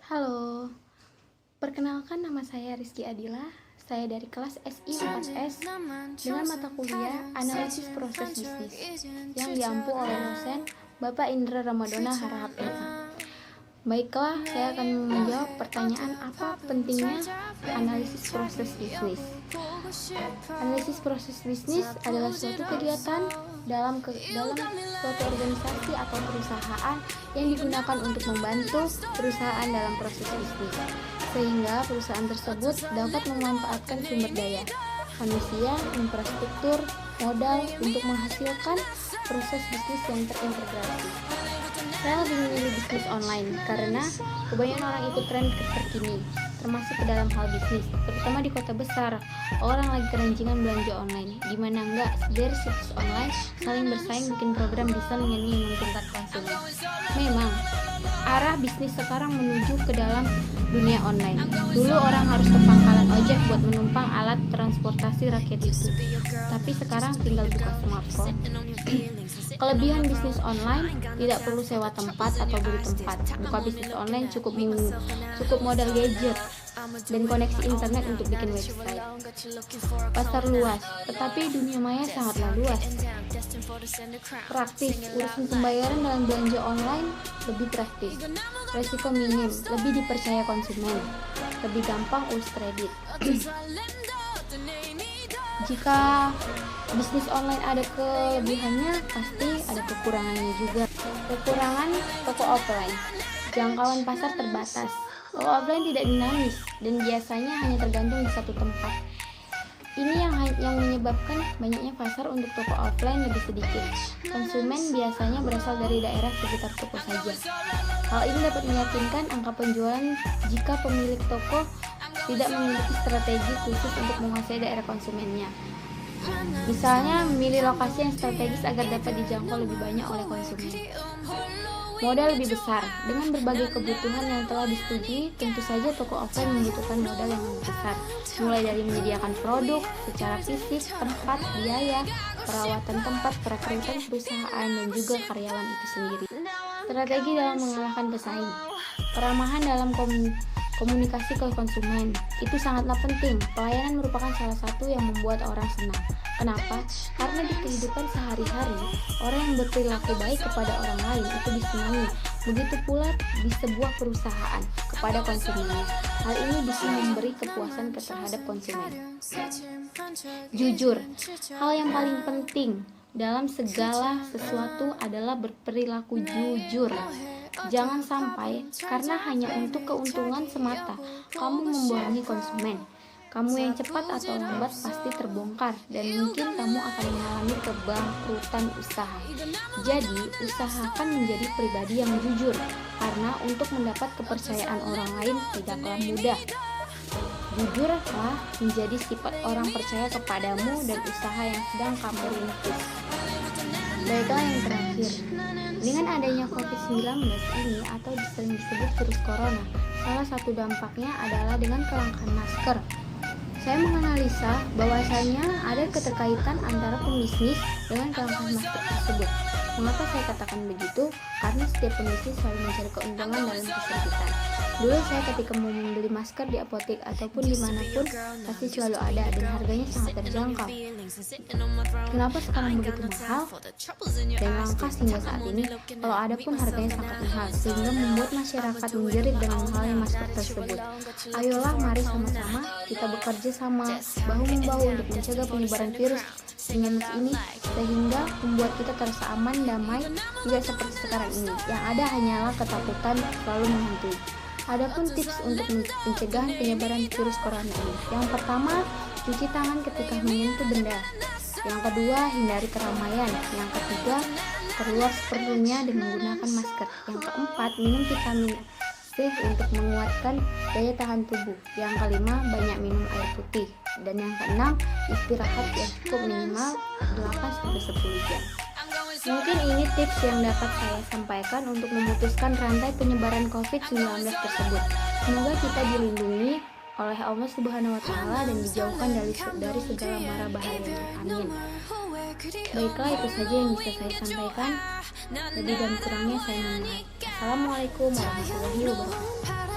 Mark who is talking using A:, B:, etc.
A: Halo, perkenalkan nama saya Rizky Adila. Saya dari kelas SI 4S dengan mata kuliah Analisis Proses Bisnis yang diampu oleh dosen Bapak Indra Ramadona Harahap MA. Baiklah, saya akan menjawab pertanyaan apa pentingnya analisis proses bisnis. Analisis proses bisnis adalah suatu kegiatan dalam suatu organisasi atau perusahaan yang digunakan untuk membantu perusahaan dalam proses bisnis, sehingga perusahaan tersebut dapat memanfaatkan sumber daya manusia, infrastruktur, modal untuk menghasilkan proses bisnis yang terintegrasi. Saya lebih memilih bisnis online karena kebanyakan orang ikut tren terkini, termasuk ke dalam hal bisnis, terutama di kota besar. Orang lagi keranjingan belanja online, gimana enggak dari situs online saling bersaing bikin program bisa menyenangkan tingkat konsumen. Memang arah bisnis sekarang menuju ke dalam dunia online. Dulu orang harus ke pangkalan ojek buat menumpang alat transportasi rakyat itu, tapi sekarang tinggal buka smartphone. Kelebihan bisnis online, tidak perlu sewa tempat atau beli tempat. Buka bisnis online cukup modal gadget dan koneksi internet untuk bikin website. Pasar luas, tetapi dunia maya sangatlah luas. Praktis, urusan pembayaran dalam belanja online lebih praktis. Resiko minim, lebih dipercaya konsumen. Lebih gampang urus kredit. Jika bisnis online ada kelebihannya, pasti ada kekurangannya juga. Kekurangan toko offline, jangkauan pasar terbatas. Toko offline tidak dinamis dan biasanya hanya tergantung di satu tempat. Ini yang menyebabkan banyaknya pasar untuk toko offline lebih sedikit. Konsumen biasanya berasal dari daerah sekitar toko saja. Hal ini dapat meyakinkan angka penjualan jika pemilik toko tidak memiliki strategi khusus untuk menguasai daerah konsumennya. Misalnya, memilih lokasi yang strategis agar dapat dijangkau lebih banyak oleh konsumen. Modal lebih besar. Dengan berbagai kebutuhan yang telah disetujui, tentu saja toko offline membutuhkan modal yang lebih besar, mulai dari menyediakan produk secara fisik, tempat, biaya, perawatan tempat, perekrutan perusahaan, dan juga karyawan itu sendiri. Strategi dalam mengalahkan pesaing. Keramahan dalam komunikasi ke konsumen itu sangatlah penting. Pelayanan merupakan salah satu yang membuat orang senang. Kenapa? Karena di kehidupan sehari-hari, orang yang berperilaku baik kepada orang lain itu disenangi. Begitu pula di sebuah perusahaan kepada konsumennya. Hal ini bisa memberi kepuasan terhadap konsumen. Jujur, hal yang paling penting dalam segala sesuatu adalah berperilaku jujur. Jangan sampai karena hanya untuk keuntungan semata kamu membohongi konsumen. Kamu yang cepat atau lambat pasti terbongkar dan mungkin kamu akan mengalami kebangkrutan usaha. Jadi, usahakan menjadi pribadi yang jujur karena untuk mendapat kepercayaan orang lain tidaklah mudah. Jujurlah menjadi sifat orang percaya kepadamu dan usaha yang sedang kamu rintis. Baiklah, yang terakhir, dengan adanya COVID-19 ini atau sering disebut virus corona, salah satu dampaknya adalah dengan kelangkaan masker. Saya menganalisa bahwasanya ada keterkaitan antara pembisnis dengan kelangkaan masker tersebut. Mengapa saya katakan begitu? Karena setiap pembisnis selalu mencari keuntungan dalam kesempitan. Dulu saya ketika mau membeli masker di apotek ataupun dimanapun pasti selalu ada dan harganya sangat terjangkau. Kenapa sekarang begitu mahal dan langka hingga saat ini? Kalau ada pun harganya sangat mahal sehingga membuat masyarakat menjerit dengan mahalnya masker tersebut. Ayolah, mari sama-sama kita bekerja sama bahu-membahu untuk mencegah penyebaran virus dengan ini sehingga membuat kita terasa aman, damai, tidak seperti sekarang ini. Yang ada hanyalah ketakutan selalu menghantui. Adapun tips untuk pencegahan penyebaran virus corona ini. Yang pertama, cuci tangan ketika menyentuh benda. Yang kedua, hindari keramaian. Yang ketiga, keluar seperlunya dengan menggunakan masker. Yang keempat, minum vitamin C untuk menguatkan daya tahan tubuh. Yang kelima, banyak minum air putih. Dan yang keenam, istirahat yang cukup minimal 8-10 jam. Mungkin ini tips yang dapat saya sampaikan untuk memutuskan rantai penyebaran COVID-19 tersebut. Semoga kita dilindungi oleh Allah Subhanahu wa Ta'ala dan dijauhkan dari segala mara bahaya. Amin. Baiklah, itu saja yang bisa saya sampaikan. Lebih dan kurangnya saya mohon maaf. Assalamualaikum warahmatullahi wabarakatuh.